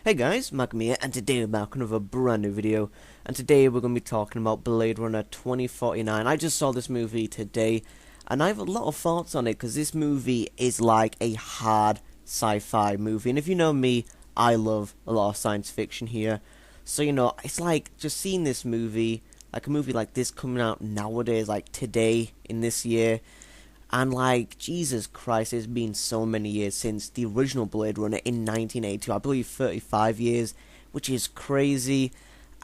Hey guys, Magma here, and today we're back with another brand new video. And today we're going to be talking about Blade Runner 2049. I just saw this movie today, and I have a lot of thoughts on it, because this movie is like a hard sci-fi movie. And if you know me, I love a lot of science fiction here. So, it's like, just seeing this movie, like a movie like this coming out nowadays, like today, in this year. And like, Jesus Christ, it's been so many years since the original Blade Runner in 1982. I believe 35 years, which is crazy.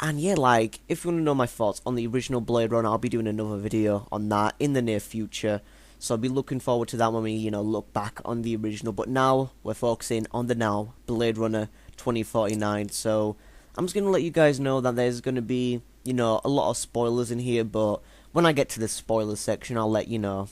And yeah, like, if you want to know my thoughts on the original Blade Runner, I'll be doing another video on that in the near future. So I'll be looking forward to that when we, look back on the original. But now, we're focusing on the now, Blade Runner 2049. So, I'm just going to let you guys know that there's going to be, a lot of spoilers in here, but when I get to the spoilers section, I'll let you know,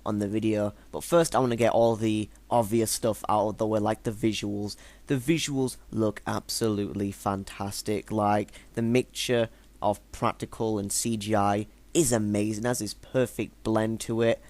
on the video. But first, I want to get all the obvious stuff out of the way, like the visuals. The visuals look absolutely fantastic. Like, the mixture of practical and CGI is amazing. It has this perfect blend to it.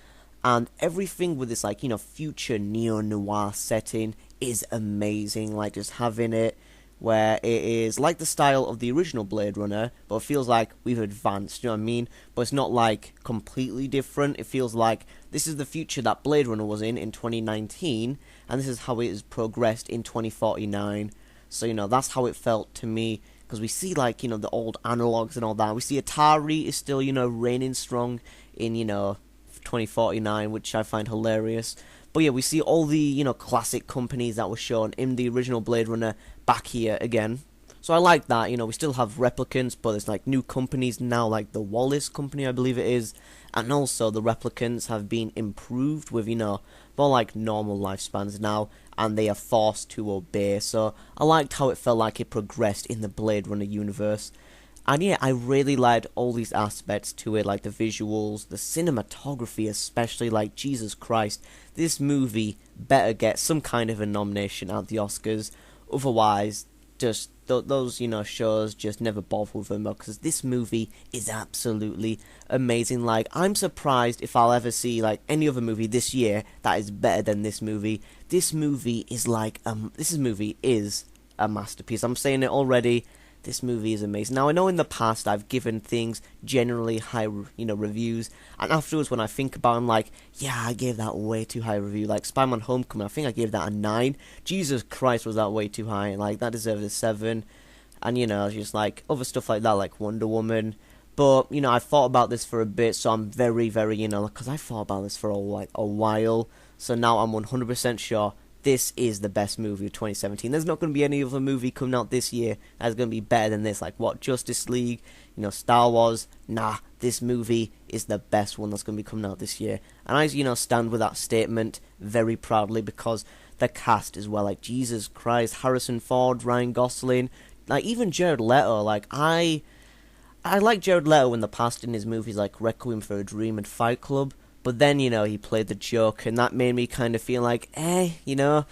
And everything with this, like, future neo-noir setting is amazing. Like, just having it where it is like the style of the original Blade Runner, but it feels like we've advanced, you know what I mean? But it's not like completely different. It feels like this is the future that Blade Runner was in 2019, and this is how it has progressed in 2049. So, that's how it felt to me, because we see, like, the old analogs and all that. We see Atari is still, reigning strong in, 2049, which I find hilarious. But yeah, we see all the, classic companies that were shown in the original Blade Runner back here again. So I like that, we still have replicants, but there's like new companies now, like the Wallace company, I believe it is. And also the replicants have been improved with, more like normal lifespans now, and they are forced to obey. So I liked how it felt like it progressed in the Blade Runner universe. And yeah, I really liked all these aspects to it, like the visuals, the cinematography especially. Like, Jesus Christ, this movie better get some kind of a nomination at the Oscars. Otherwise, just those, shows just never bother with them, because this movie is absolutely amazing. Like, I'm surprised if I'll ever see, like, any other movie this year that is better than this movie. This movie is like, this movie is a masterpiece. I'm saying it already. This movie is amazing. Now, I know in the past I've given things generally high, reviews, and afterwards when I think about it, I'm like, yeah, I gave that way too high a review. Like, Spider-Man Homecoming, I think I gave that a 9. Jesus Christ, was that way too high, and like, that deserved a 7. And, just like, other stuff like that, like Wonder Woman. But, I thought about this for a bit, so I'm very, very, because I thought about this for a while, so now I'm 100% sure this is the best movie of 2017. There's not going to be any other movie coming out this year that's going to be better than this. Like, what, Justice League, Star Wars? Nah, this movie is the best one that's going to be coming out this year. And I, stand with that statement very proudly, because the cast as well, like, Jesus Christ, Harrison Ford, Ryan Gosling, like, even Jared Leto. Like, I like Jared Leto in the past in his movies like Requiem for a Dream and Fight Club. But then, he played the Joker, and that made me kind of feel like, So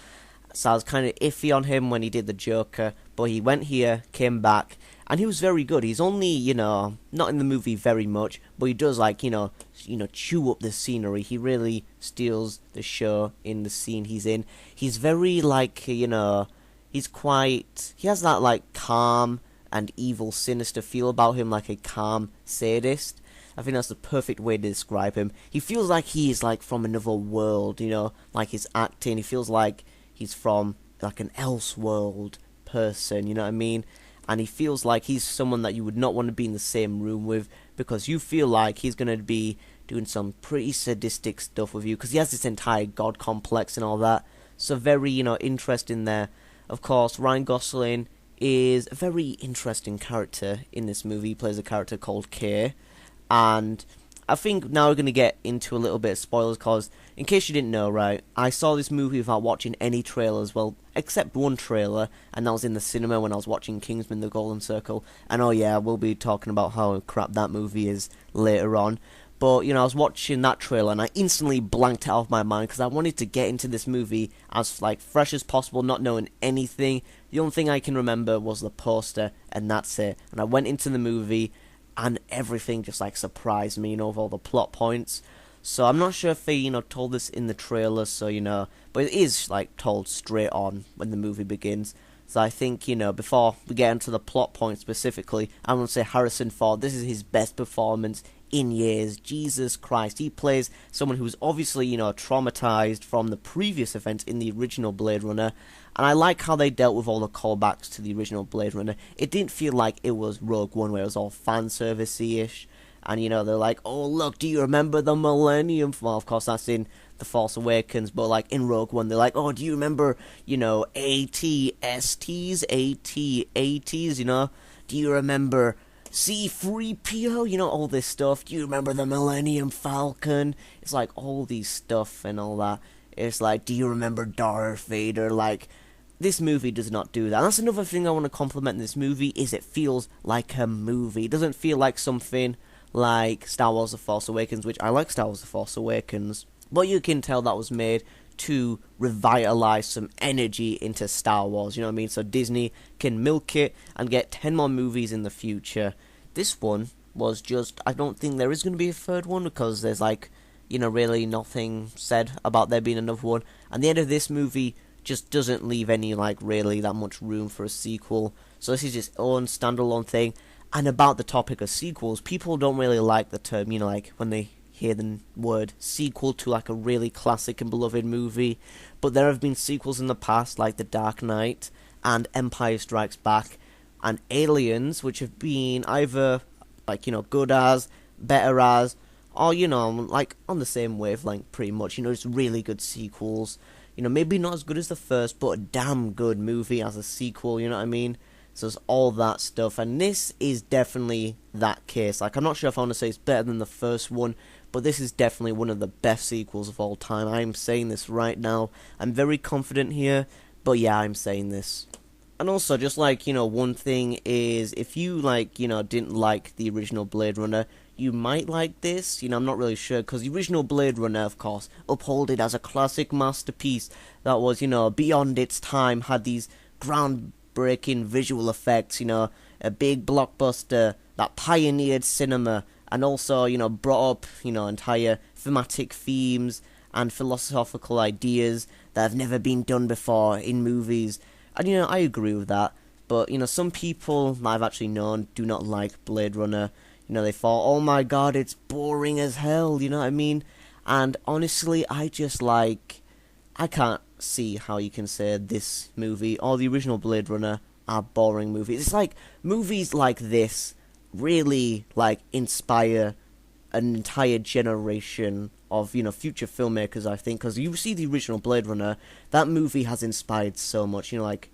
I was kind of iffy on him when he did the Joker. But he went here, came back, and he was very good. He's only, not in the movie very much, but he does, like, chew up the scenery. He really steals the show in the scene he's in. He's very, like, he has that, like, calm and evil, sinister feel about him, like a calm sadist. I think that's the perfect way to describe him. He feels like he is, like, from another world, like his acting. He feels like he's from, like, an Elseworld person, you know what I mean? And he feels like he's someone that you would not want to be in the same room with, because you feel like he's going to be doing some pretty sadistic stuff with you, because he has this entire god complex and all that. So very, interesting there. Of course, Ryan Gosling is a very interesting character in this movie. He plays a character called Kay. And I think now we're going to get into a little bit of spoilers, because, in case you didn't know, right, I saw this movie without watching any trailers, well, except one trailer, and that was in the cinema when I was watching Kingsman: The Golden Circle. And oh yeah, we'll be talking about how crap that movie is later on. But, I was watching that trailer, and I instantly blanked it out of my mind, because I wanted to get into this movie as, like, fresh as possible, not knowing anything. The only thing I can remember was the poster, and that's it. And I went into the movie, and everything just, like, surprised me, with all the plot points. So I'm not sure if they, told this in the trailer, so, but it is, like, told straight on when the movie begins. So I think, before we get into the plot point specifically, I'm going to say Harrison Ford, this is his best performance in years. Jesus Christ. He plays someone who's obviously, traumatized from the previous events in the original Blade Runner. And I like how they dealt with all the callbacks to the original Blade Runner. It didn't feel like it was Rogue One where it was all fan service-y-ish. And, they're like, oh, look, do you remember the Millennium? Well, of course, that's in The Force Awakens, but, like, in Rogue One, they're like, oh, do you remember, AT-STs, AT-ATs, Do you remember C-3PO, all this stuff? Do you remember the Millennium Falcon? It's like all these stuff and all that. It's like, do you remember Darth Vader? Like, this movie does not do that. And that's another thing I want to compliment in this movie, is it feels like a movie. It doesn't feel like something like Star Wars The Force Awakens, which I like Star Wars The Force Awakens, but you can tell that was made to revitalize some energy into Star Wars, you know what I mean? So Disney can milk it and get 10 more movies in the future. This one was just, I don't think there is going to be a third one, because there's like, really nothing said about there being another one. And the end of this movie just doesn't leave any, like, really that much room for a sequel. So this is just own standalone thing. And about the topic of sequels, people don't really like the term, like, when they hear the word sequel to, like, a really classic and beloved movie. But there have been sequels in the past, like The Dark Knight and Empire Strikes Back and Aliens, which have been either, like, good as, better as, or, like, on the same wavelength, pretty much. It's really good sequels. Maybe not as good as the first, but a damn good movie as a sequel, you know what I mean? So it's all that stuff, and this is definitely that case. Like, I'm not sure if I want to say it's better than the first one, but this is definitely one of the best sequels of all time. I'm saying this right now. I'm very confident here, but yeah, I'm saying this. And also, just like, one thing is, if you, like, didn't like the original Blade Runner, you might like this. I'm not really sure, because the original Blade Runner, of course, upholded as a classic masterpiece that was, beyond its time, had these groundbreaking visual effects, a big blockbuster that pioneered cinema, and also, brought up, entire thematic themes and philosophical ideas that have never been done before in movies. And, I agree with that. But, some people that I've actually known do not like Blade Runner. They thought, oh my god, it's boring as hell, you know what I mean? And honestly, I can't see how you can say this movie or the original Blade Runner are boring movies. It's like, movies like this really, like, inspire an entire generation of, future filmmakers, I think, because you see the original Blade Runner, that movie has inspired so much, like,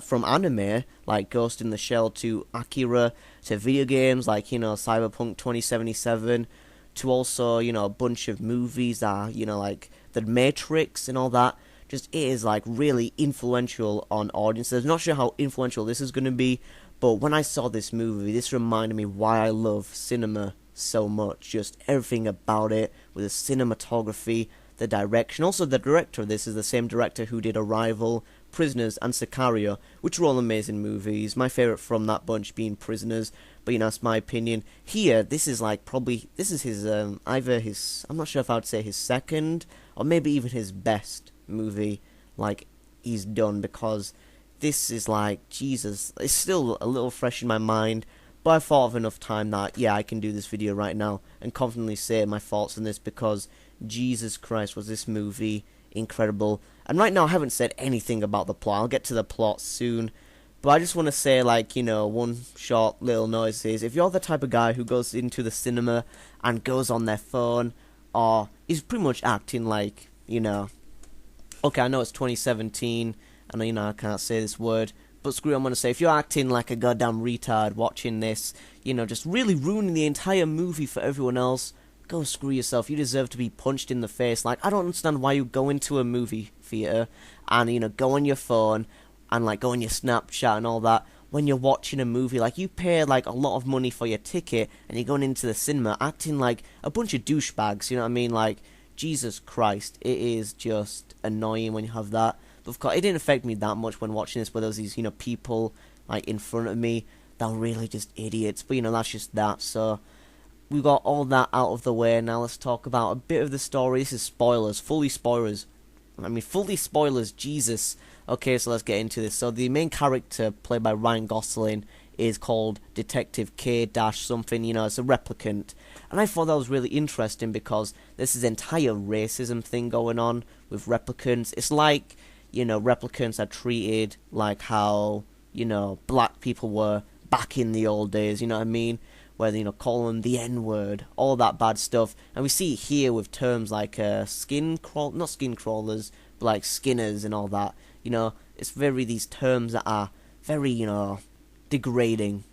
from anime, like Ghost in the Shell, to Akira, to video games, like, Cyberpunk 2077, to also, a bunch of movies that, like, The Matrix and all that. Just, it is, like, really influential on audiences. Not sure how influential this is going to be, but when I saw this movie, this reminded me why I love cinema so much. Just everything about it, with the cinematography, the direction. Also, the director of this is the same director who did Arrival, Prisoners, and Sicario, which are all amazing movies. My favourite from that bunch being Prisoners, but that's my opinion. Here, this is like this is his, either his, I'm not sure if I would say his second, or maybe even his best movie, like, he's done, because this is like, Jesus, it's still a little fresh in my mind, but I thought of enough time that, yeah, I can do this video right now, and confidently say my thoughts on this, because, Jesus Christ, was this movie incredible. And right now I haven't said anything about the plot. I'll get to the plot soon, but I just want to say, like, one short little noise is, if you're the type of guy who goes into the cinema and goes on their phone, or is pretty much acting like, okay, I know it's 2017, and I can't say this word, but screw it, I'm going to say, if you're acting like a goddamn retard watching this, just really ruining the entire movie for everyone else, go screw yourself. You deserve to be punched in the face. Like, I don't understand why you go into a movie theater and, go on your phone and, like, go on your Snapchat and all that when you're watching a movie. Like, you pay, like, a lot of money for your ticket and you're going into the cinema acting like a bunch of douchebags, you know what I mean? Like, Jesus Christ, it is just annoying when you have that. But, of course, it didn't affect me that much when watching this, where there was these, people, like, in front of me that were really just idiots. But, that's just that, so we got all that out of the way. Now let's talk about a bit of the story. This is spoilers, fully spoilers. Fully spoilers, Jesus. Okay, so let's get into this. So the main character, played by Ryan Gosling, is called Detective K dash something, it's a replicant. And I thought that was really interesting because there's this entire racism thing going on with replicants. It's like, replicants are treated like how, black people were back in the old days, you know what I mean? Where they, call them the N-word, all that bad stuff. And we see it here with terms like not skin crawlers, but like skinners and all that. It's these terms that are very, degrading.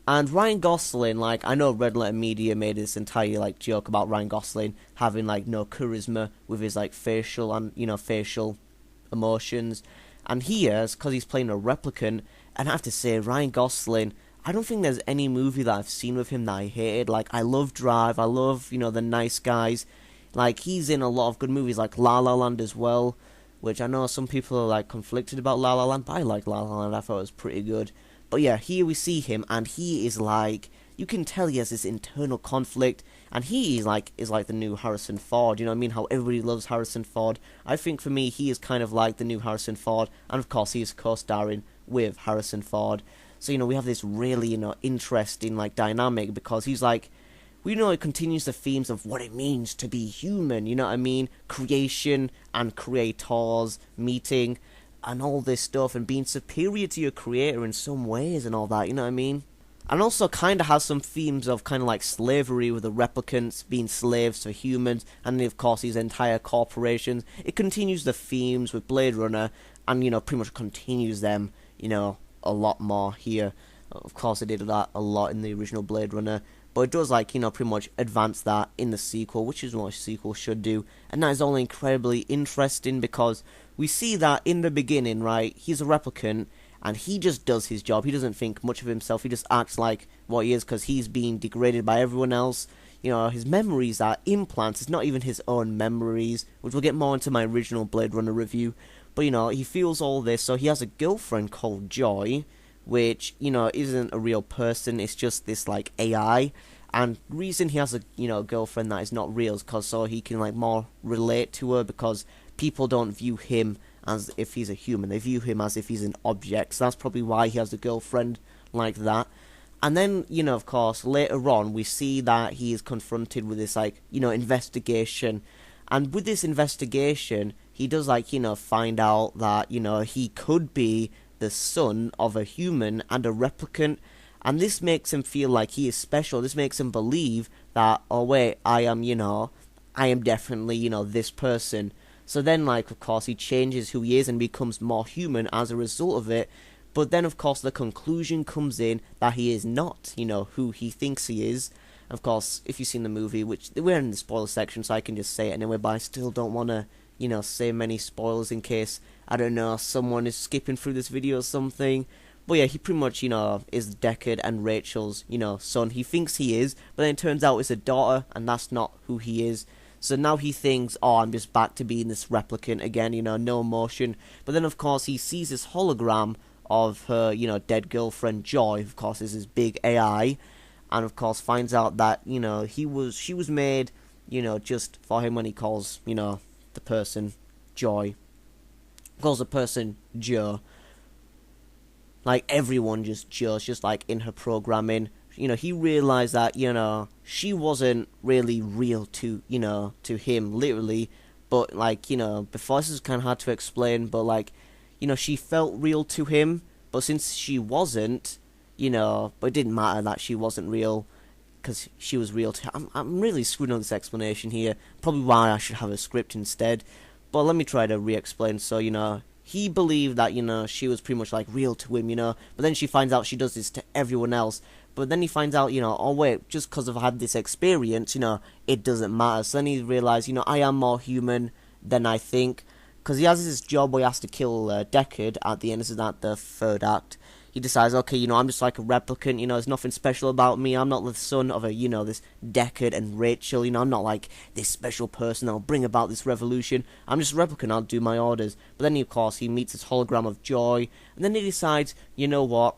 And Ryan Gosling, I know Red Letter Media made this entire, joke about Ryan Gosling having, no charisma with his, facial and, facial emotions. And here, because he's playing a replicant, and I have to say, Ryan Gosling, I don't think there's any movie that I've seen with him that I hated. I love Drive, I love, The Nice Guys. He's in a lot of good movies, like La La Land as well, which I know some people are, conflicted about La La Land, but I like La La Land, I thought it was pretty good. But yeah, here we see him, and he is you can tell he has this internal conflict, and he is the new Harrison Ford, you know what I mean? How everybody loves Harrison Ford. I think for me, he is kind of like the new Harrison Ford, and of course, he is co-starring with Harrison Ford. So, we have this really, interesting, dynamic, because he's it continues the themes of what it means to be human, you know what I mean? Creation and creators meeting, and all this stuff, and being superior to your creator in some ways and all that, you know what I mean? And also kind of has some themes of kind of slavery with the replicants being slaves to humans, and then of course these entire corporations. It continues the themes with Blade Runner, and pretty much continues them, a lot more here. Of course, it did that a lot in the original Blade Runner, but it does pretty much advance that in the sequel, which is what a sequel should do. And that is all incredibly interesting because we see that in the beginning, right, he's a replicant, and he just does his job. He doesn't think much of himself. He just acts like what he is because he's being degraded by everyone else. His memories are implants. It's not even his own memories, which we'll get more into my original Blade Runner review. But, he feels all this, so he has a girlfriend called Joy, which, isn't a real person. It's just this, AI. And the reason he has a, girlfriend that is not real is because so he can, more relate to her, because people don't view him as if he's a human. They view him as if he's an object. So that's probably why he has a girlfriend like that. And then, of course, later on, we see that he is confronted with this, investigation. And with this investigation, he does, find out that, he could be the son of a human and a replicant. And this makes him feel like he is special. This makes him believe that, oh, wait, I am definitely, this person. So then, of course, he changes who he is and becomes more human as a result of it. But then, of course, the conclusion comes in that he is not, who he thinks he is. Of course, if you've seen the movie, which we're in the spoiler section, so I can just say it anyway, but I still don't want to, say many spoilers in case, I don't know, someone is skipping through this video or something. But yeah, he pretty much, is Deckard and Rachel's, son. He thinks he is, but then it turns out it's a daughter, and that's not who he is. So now he thinks, oh, I'm just back to being this replicant again, no emotion. But then, of course, he sees this hologram of her, dead girlfriend Joy. Of course, is his big AI. And, of course, finds out that, she was made, just for him when he calls, the person Joy. Calls the person Joe. Everyone just Joe's just, in her programming. He realized that, she wasn't really real to, to him, literally. But, before, this is kind of hard to explain, but, she felt real to him. But since she wasn't, but it didn't matter that she wasn't real, because she was real to him. I'm really screwing up this explanation here. Probably why I should have a script instead. But let me try to re-explain. So, he believed that, she was pretty much, real to him, but then she finds out she does this to everyone else. But then he finds out, oh wait, just because I've had this experience, it doesn't matter. So then he realized, I am more human than I think. Because he has this job where he has to kill Deckard at the end. This is not the third act. He decides, okay, I'm just like a replicant, there's nothing special about me. I'm not the son of a, this Deckard and Rachel, I'm not like this special person that'll bring about this revolution. I'm just a replicant, I'll do my orders. But then, of course, he meets this hologram of Joy, and then he decides, what,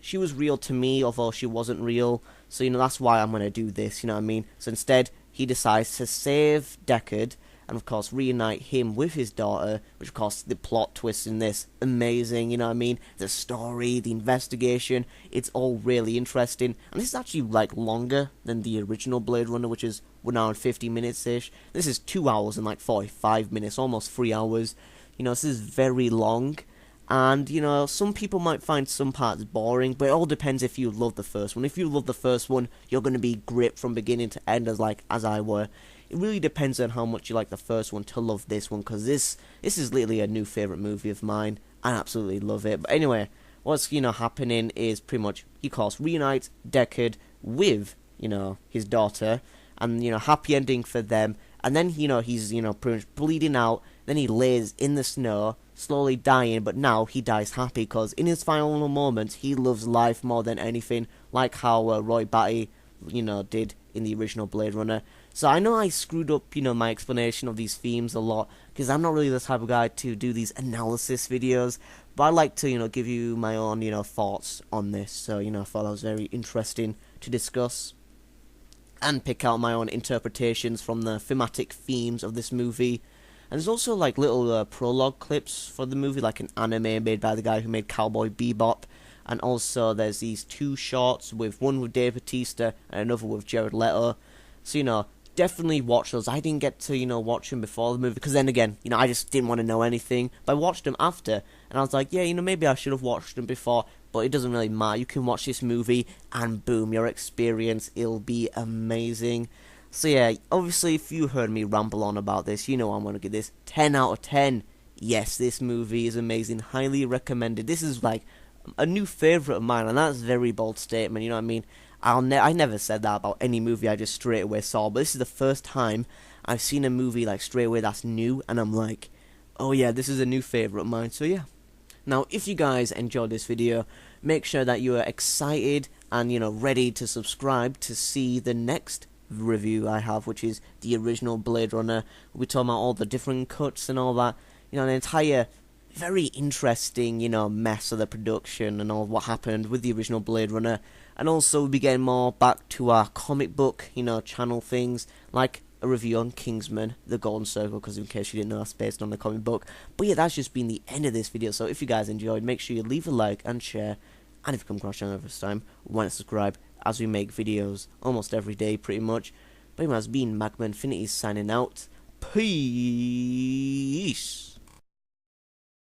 she was real to me, although she wasn't real. So, that's why I'm going to do this, you know what I mean? So instead, he decides to save Deckard, and of course reunite him with his daughter, which of course the plot twist in this, amazing, you know what I mean? The story, the investigation, it's all really interesting, and this is actually like longer than the original Blade Runner, which is 1 hour and 50 minutes-ish. This is 2 hours and like 45 minutes, almost 3 hours. This is very long, and some people might find some parts boring, but it all depends if you love the first one. If you love the first one, you're going to be gripped from beginning to end as I were. It really depends on how much you like the first one to love this one, because this is literally a new favourite movie of mine. I absolutely love it. But anyway, what's happening is pretty much he reunites Deckard with his daughter, and happy ending for them. And then he's pretty much bleeding out. Then he lays in the snow, slowly dying. But now he dies happy, because in his final moments he loves life more than anything, like how Roy Batty did in the original Blade Runner. So I know I screwed up, my explanation of these themes a lot, because I'm not really the type of guy to do these analysis videos, but I like to, give you my own, thoughts on this. So, I thought that was very interesting to discuss and pick out my own interpretations from the thematic themes of this movie. And there's also like little prologue clips for the movie, like an anime made by the guy who made Cowboy Bebop. And also there's these 2 shorts, with one with Dave Bautista and another with Jared Leto. So, definitely watch those. I didn't get to, watch them before the movie, because then again, I just didn't want to know anything. But I watched them after, and I was like, yeah, maybe I should have watched them before, but it doesn't really matter. You can watch this movie, and boom, your experience, it'll be amazing. So yeah, obviously, if you heard me ramble on about this, I'm going to give this 10 out of 10. Yes, this movie is amazing. Highly recommended. This is like a new favourite of mine, and that's a very bold statement, you know what I mean? I never said that about any movie I just straight away saw, but this is the first time I've seen a movie like straight away that's new, and I'm like, oh yeah, this is a new favourite of mine, so yeah. Now, if you guys enjoyed this video, make sure that you are excited and, ready to subscribe to see the next review I have, which is the original Blade Runner. We'll be talking about all the different cuts and all that, an entire very interesting, mess of the production and all what happened with the original Blade Runner. And also we'll be getting more back to our comic book, channel things, like a review on Kingsman, The Golden Circle, because in case you didn't know, that's based on the comic book. But yeah, that's just been the end of this video, so if you guys enjoyed, make sure you leave a like and share, and if you come across the channel first time, why not subscribe, as we make videos almost every day, pretty much. But anyway, it's been Magma Infinity signing out. Peace!